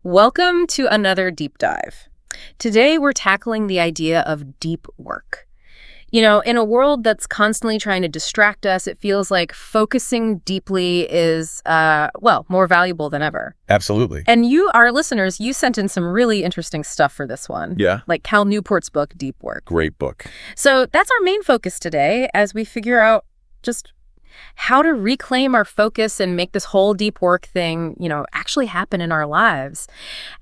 Welcome to another deep dive. Today, we're tackling the idea of deep work. In a world that's constantly trying to distract us, it feels like focusing deeply is, more valuable than ever. Absolutely. And you, our listeners, you sent in some really interesting stuff for this one. Yeah. Like Cal Newport's book, Deep Work. Great book. So that's our main focus today as we figure out just how to reclaim our focus and make this whole deep work thing, actually happen in our lives.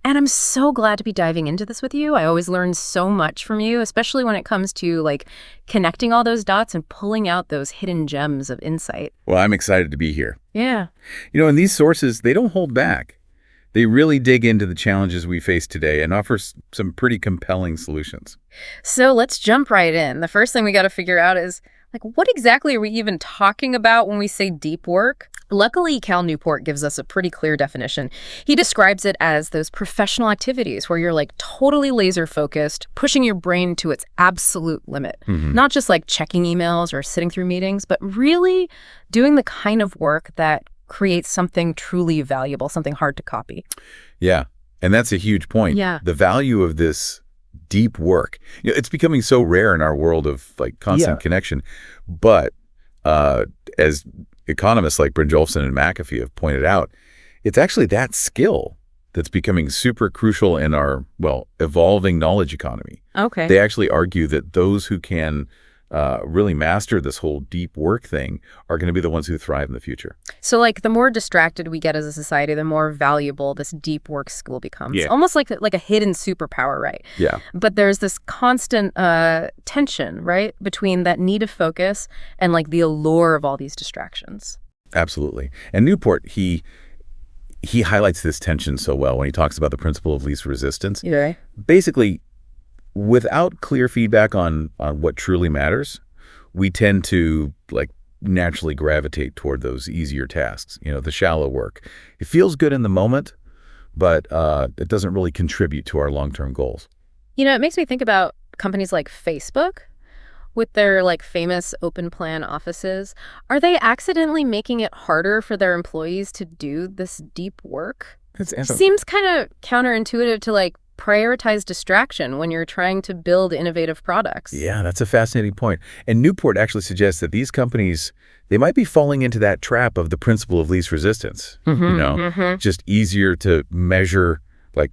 And I'm so glad to be diving into this with you. I always learn so much from you, especially when it comes to connecting all those dots and pulling out those hidden gems of insight. Well, I'm excited to be here. Yeah. And these sources, they don't hold back. They really dig into the challenges we face today and offer some pretty compelling solutions. So let's jump right in. The first thing we got to figure out is, what exactly are we even talking about when we say deep work? Luckily, Cal Newport gives us a pretty clear definition. He describes it as those professional activities where you're totally laser focused, pushing your brain to its absolute limit. Not just checking emails or sitting through meetings, but really doing the kind of work that creates something truly valuable, something hard to copy. Yeah, and that's a huge point. Yeah. The value of this deep work. It's becoming so rare in our world of constant connection. But as economists like Brynjolfsson and McAfee have pointed out, it's actually that skill that's becoming super crucial in our, evolving knowledge economy. Okay. They actually argue that those who can really master this whole deep work thing are going to be the ones who thrive in the future. So the more distracted we get as a society, the more valuable this deep work skill becomes. Yeah. Almost like a hidden superpower, right? Yeah. But there's this constant tension, right, between that need of focus and the allure of all these distractions. Absolutely. And Newport, he highlights this tension so well when he talks about the principle of least resistance. Yeah. Basically, without clear feedback on what truly matters, we tend to naturally gravitate toward those easier tasks, the shallow work. It feels good in the moment, but it doesn't really contribute to our long-term goals. It makes me think about companies like Facebook with their famous open plan offices. Are they accidentally making it harder for their employees to do this deep work? Seems kind of counterintuitive to prioritize distraction when you're trying to build innovative products. Yeah, that's a fascinating point. And Newport actually suggests that these companies, they might be falling into that trap of the principle of least resistance. Just easier to measure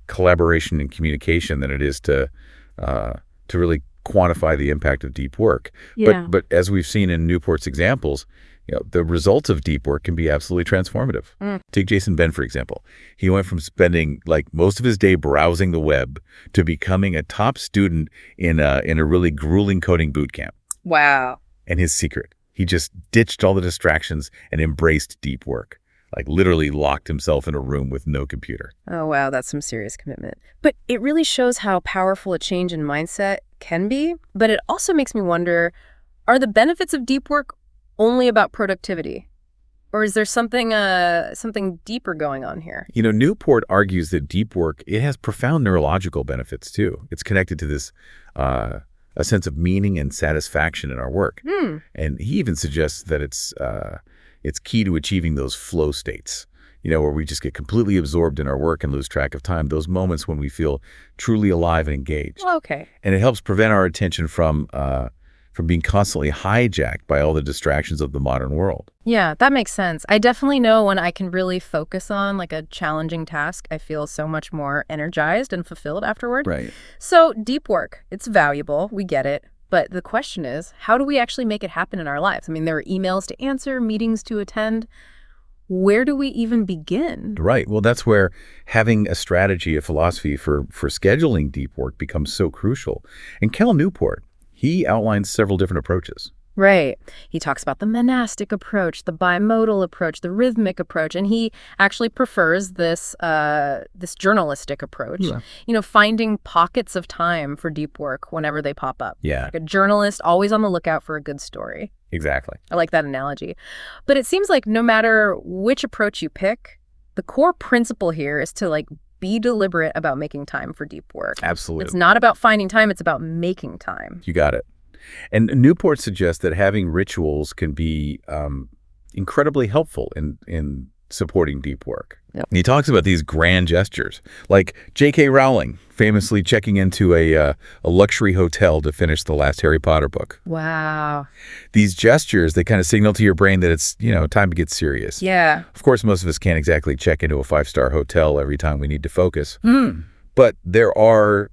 collaboration and communication than it is to really quantify the impact of deep work. Yeah. But as we've seen in Newport's examples, the results of deep work can be absolutely transformative. Take Jason Ben, for example. He went from spending most of his day browsing the web to becoming a top student in a really grueling coding boot camp. Wow. And his secret, he just ditched all the distractions and embraced deep work. Literally locked himself in a room with no computer. Oh, wow, that's some serious commitment. But it really shows how powerful a change in mindset can be. But it also makes me wonder, are the benefits of deep work only about productivity? Or is there something deeper going on here? Newport argues that deep work, it has profound neurological benefits too. It's connected to this a sense of meaning and satisfaction in our work. And he even suggests that it's key to achieving those flow states, where we just get completely absorbed in our work and lose track of time, those moments when we feel truly alive and engaged. Okay. And it helps prevent our attention from being constantly hijacked by all the distractions of the modern world. Yeah, that makes sense. I definitely know when I can really focus on a challenging task, I feel so much more energized and fulfilled afterward. Right. So deep work, it's valuable. We get it. But the question is, how do we actually make it happen in our lives? I mean, there are emails to answer, meetings to attend. Where do we even begin? Right. Well, that's where having a strategy, a philosophy for scheduling deep work becomes so crucial. And Cal Newport, he outlines several different approaches. Right. He talks about the monastic approach, the bimodal approach, the rhythmic approach, and he actually prefers this journalistic approach. Yeah. Finding pockets of time for deep work whenever they pop up. Yeah. Like a journalist always on the lookout for a good story. Exactly. I like that analogy. But it seems like no matter which approach you pick, the core principle here is to be deliberate about making time for deep work. Absolutely. It's not about finding time, it's about making time. You got it. And Newport suggests that having rituals can be incredibly helpful in supporting deep work. Yep. And he talks about these grand gestures, like J.K. Rowling famously checking into a luxury hotel to finish the last Harry Potter book. Wow. These gestures, they kind of signal to your brain that it's, time to get serious. Yeah. Of course, most of us can't exactly check into a 5-star hotel every time we need to focus. Hmm. But there are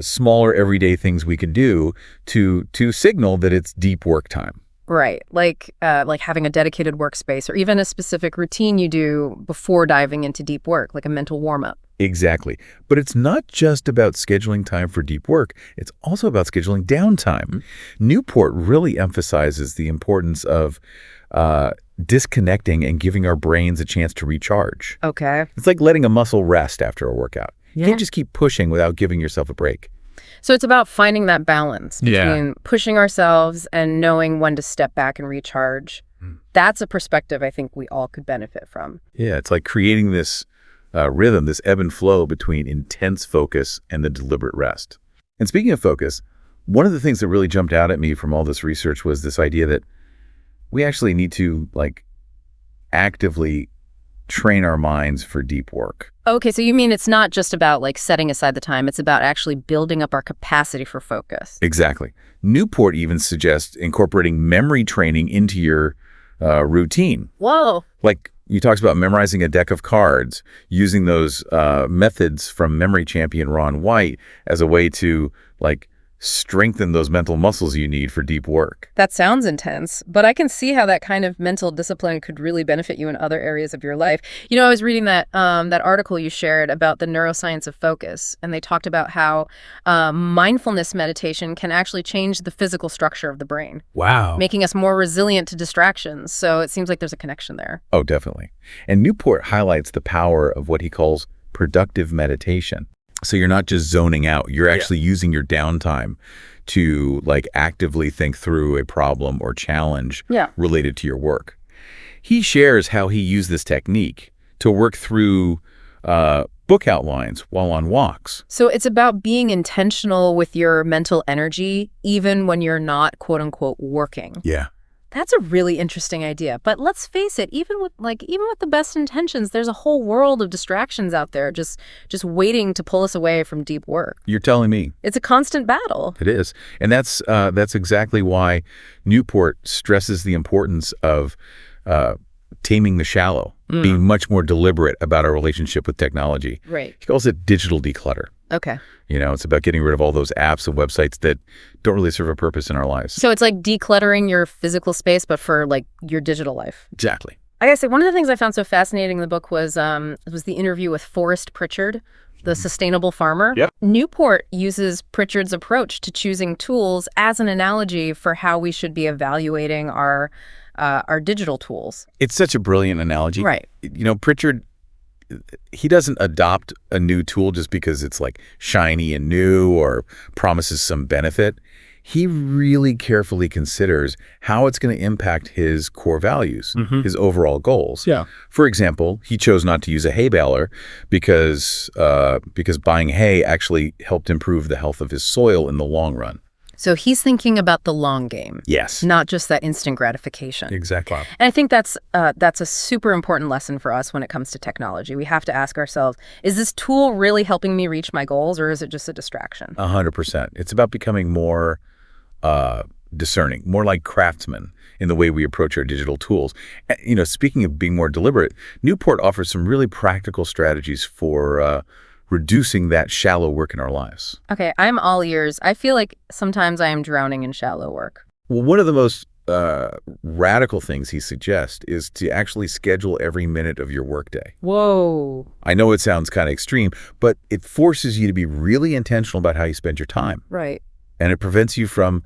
smaller everyday things we can do to signal that it's deep work time. Right. Like having a dedicated workspace or even a specific routine you do before diving into deep work, like a mental warm-up. Exactly. But it's not just about scheduling time for deep work. It's also about scheduling downtime. Mm-hmm. Newport really emphasizes the importance of disconnecting and giving our brains a chance to recharge. Okay. It's like letting a muscle rest after a workout. Yeah. You can't just keep pushing without giving yourself a break. So it's about finding that balance between pushing ourselves and knowing when to step back and recharge. That's a perspective I think we all could benefit from. Yeah, it's like creating this rhythm, this ebb and flow between intense focus and the deliberate rest. And speaking of focus, one of the things that really jumped out at me from all this research was this idea that we actually need to actively train our minds for deep work. Okay, so you mean it's not just about setting aside the time, it's about actually building up our capacity for focus. Exactly. Newport even suggests incorporating memory training into your routine. Whoa. He talks about memorizing a deck of cards, using those methods from memory champion Ron White as a way to strengthen those mental muscles you need for deep work. That sounds intense, but I can see how that kind of mental discipline could really benefit you in other areas of your life. I was reading that article you shared about the neuroscience of focus, and they talked about how mindfulness meditation can actually change the physical structure of the brain. Wow. Making us more resilient to distractions. So it seems like there's a connection there. Oh, definitely. And Newport highlights the power of what he calls productive meditation. So you're not just zoning out, you're actually using your downtime to actively think through a problem or challenge related to your work. He shares how he used this technique to work through book outlines while on walks. So it's about being intentional with your mental energy, even when you're not, quote unquote, working. Yeah. That's a really interesting idea. But let's face it, even with the best intentions, there's a whole world of distractions out there just waiting to pull us away from deep work. You're telling me. It's a constant battle. It is. And that's exactly why Newport stresses the importance of taming the shallow, being much more deliberate about our relationship with technology. Right. He calls it digital declutter. Okay. It's about getting rid of all those apps and websites that don't really serve a purpose in our lives. So it's like decluttering your physical space, but for your digital life. Exactly. I gotta say, one of the things I found so fascinating in the book was the interview with Forrest Pritchard, the sustainable farmer. Yep. Newport uses Pritchard's approach to choosing tools as an analogy for how we should be evaluating our digital tools. It's such a brilliant analogy. Right. Pritchard, he doesn't adopt a new tool just because it's shiny and new or promises some benefit. He really carefully considers how it's going to impact his core values, his overall goals. Yeah. For example, he chose not to use a hay baler because buying hay actually helped improve the health of his soil in the long run. So he's thinking about the long game. Yes. Not just that instant gratification. Exactly. And I think that's a super important lesson for us when it comes to technology. We have to ask ourselves, is this tool really helping me reach my goals, or is it just a distraction? 100%. It's about becoming more discerning, more like craftsmen in the way we approach our digital tools. Speaking of being more deliberate, Newport offers some really practical strategies for reducing that shallow work in our lives. Okay, I'm all ears. I feel like sometimes I am drowning in shallow work. Well, one of the most radical things he suggests is to actually schedule every minute of your workday. Whoa. I know it sounds kind of extreme, but it forces you to be really intentional about how you spend your time. Right. And it prevents you from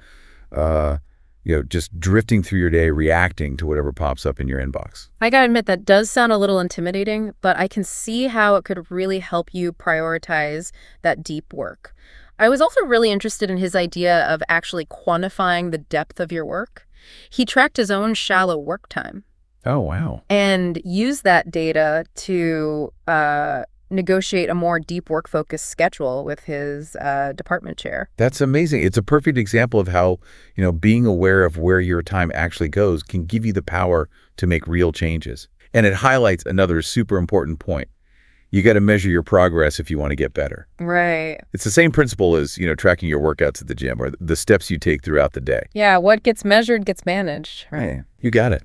just drifting through your day, reacting to whatever pops up in your inbox. I gotta admit, that does sound a little intimidating, but I can see how it could really help you prioritize that deep work. I was also really interested in his idea of actually quantifying the depth of your work. He tracked his own shallow work time. Oh, wow. And used that data to negotiate a more deep work-focused schedule with his department chair. That's amazing. It's a perfect example of how, being aware of where your time actually goes can give you the power to make real changes. And it highlights another super important point. You got to measure your progress if you want to get better. Right. It's the same principle as, tracking your workouts at the gym or the steps you take throughout the day. Yeah, what gets measured gets managed. Right. You got it.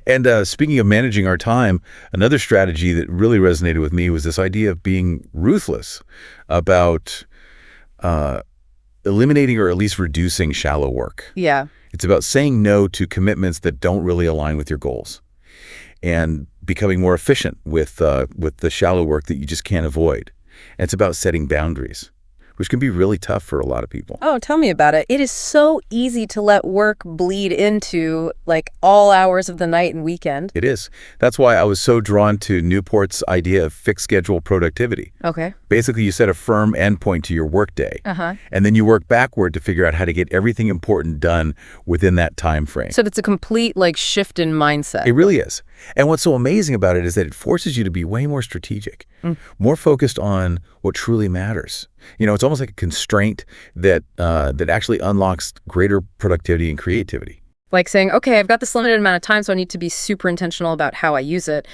And speaking of managing our time, another strategy that really resonated with me was this idea of being ruthless about eliminating or at least reducing shallow work. Yeah. It's about saying no to commitments that don't really align with your goals and becoming more efficient with the shallow work that you just can't avoid. And it's about setting boundaries, which can be really tough for a lot of people. Oh, tell me about it. It is so easy to let work bleed into all hours of the night and weekend. It is. That's why I was so drawn to Newport's idea of fixed schedule productivity. Okay. Basically, you set a firm endpoint to your workday, and then you work backward to figure out how to get everything important done within that time frame. So it's a complete shift in mindset. It really is. And what's so amazing about it is that it forces you to be way more strategic, more focused on what truly matters. It's almost like a constraint that actually unlocks greater productivity and creativity. Like saying, okay, I've got this limited amount of time, so I need to be super intentional about how I use it.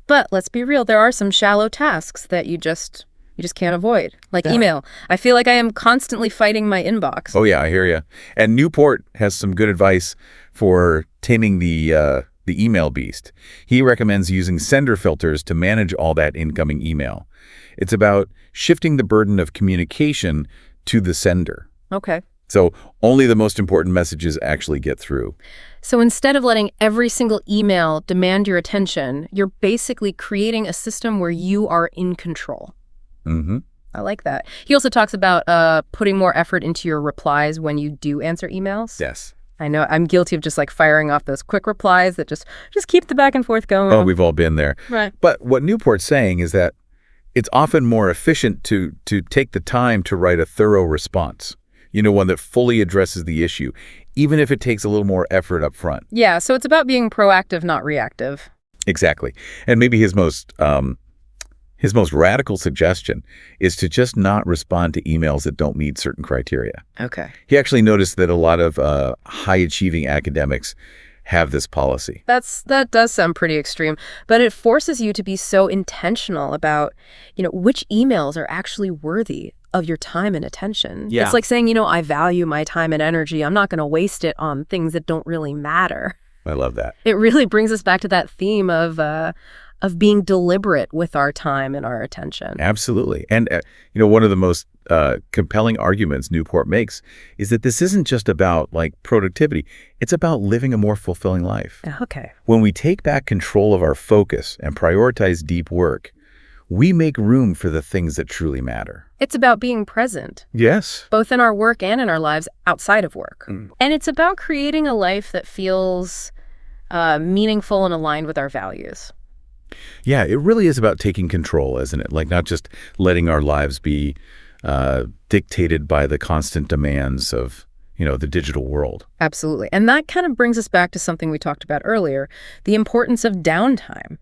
But let's be real, there are some shallow tasks that you just can't avoid. Like email. I feel like I am constantly fighting my inbox. Oh, yeah, I hear you. And Newport has some good advice for taming the email beast. He recommends using sender filters to manage all that incoming email. It's about shifting the burden of communication to the sender. Okay. So only the most important messages actually get through. So instead of letting every single email demand your attention, you're basically creating a system where you are in control. I like that. He also talks about putting more effort into your replies when you do answer emails. Yes. I know I'm guilty of just firing off those quick replies that just keep the back and forth going. Oh, we've all been there. Right. But what Newport's saying is that it's often more efficient to take the time to write a thorough response, one that fully addresses the issue, even if it takes a little more effort up front. Yeah, so it's about being proactive, not reactive. Exactly. And maybe his most radical suggestion is to just not respond to emails that don't meet certain criteria. Okay. He actually noticed that a lot of high-achieving academics have this policy. That does sound pretty extreme, but it forces you to be so intentional about, which emails are actually worthy of your time and attention. Yeah. It's like saying, I value my time and energy. I'm not going to waste it on things that don't really matter. I love that. It really brings us back to that theme of being deliberate with our time and our attention. Absolutely. And, one of the most compelling arguments Newport makes is that this isn't just about productivity. It's about living a more fulfilling life. Okay. When we take back control of our focus and prioritize deep work, we make room for the things that truly matter. It's about being present. Yes. Both in our work and in our lives outside of work. And it's about creating a life that feels meaningful and aligned with our values. Yeah, it really is about taking control, isn't it? Not just letting our lives be dictated by the constant demands of, the digital world. Absolutely. And that kind of brings us back to something we talked about earlier, the importance of downtime.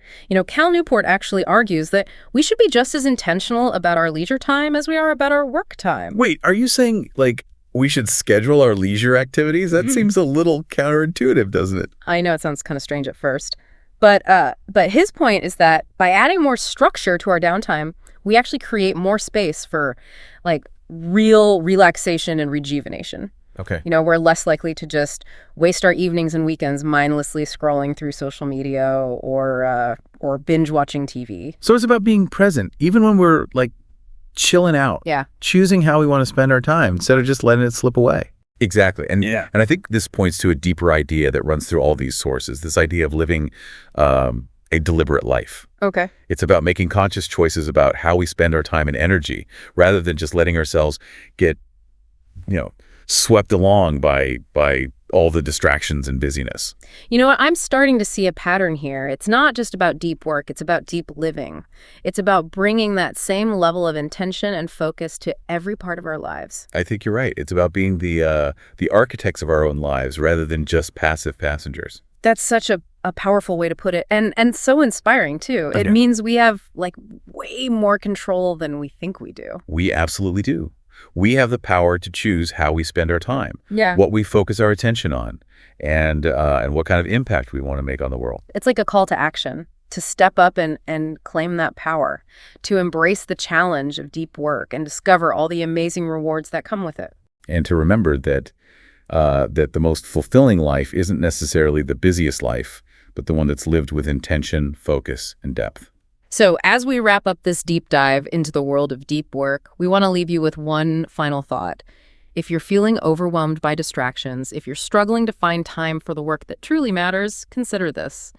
Cal Newport actually argues that we should be just as intentional about our leisure time as we are about our work time. Wait, are you saying, we should schedule our leisure activities? That seems a little counterintuitive, doesn't it? I know it sounds kind of strange at first. But his point is that by adding more structure to our downtime, we actually create more space for real relaxation and rejuvenation. Okay. We're less likely to just waste our evenings and weekends mindlessly scrolling through social media or binge watching TV. So it's about being present, even when we're chilling out. Yeah. Choosing how we want to spend our time instead of just letting it slip away. Exactly. And I think this points to a deeper idea that runs through all these sources, this idea of living a deliberate life. Okay. It's about making conscious choices about how we spend our time and energy rather than just letting ourselves get, swept along by all the distractions and busyness. You know what? I'm starting to see a pattern here. It's not just about deep work. It's about deep living. It's about bringing that same level of intention and focus to every part of our lives. I think you're right. It's about being the architects of our own lives rather than just passive passengers. That's such a powerful way to put it, and so inspiring, too. It means we have, way more control than we think we do. We absolutely do. We have the power to choose how we spend our time, what we focus our attention on, and what kind of impact we want to make on the world. It's like a call to action. to step up and claim that power, to embrace the challenge of deep work and discover all the amazing rewards that come with it. And to remember that that the most fulfilling life isn't necessarily the busiest life, but the one that's lived with intention, focus, and depth. So as we wrap up this deep dive into the world of deep work, we want to leave you with one final thought. If you're feeling overwhelmed by distractions, if you're struggling to find time for the work that truly matters, consider this.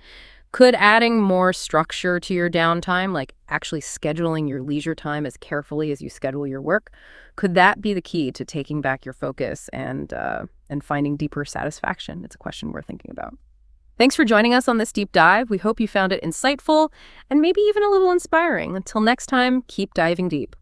Could adding more structure to your downtime, like actually scheduling your leisure time as carefully as you schedule your work, could that be the key to taking back your focus and finding deeper satisfaction? It's a question we're thinking about. Thanks for joining us on this deep dive. We hope you found it insightful and maybe even a little inspiring. Until next time, keep diving deep.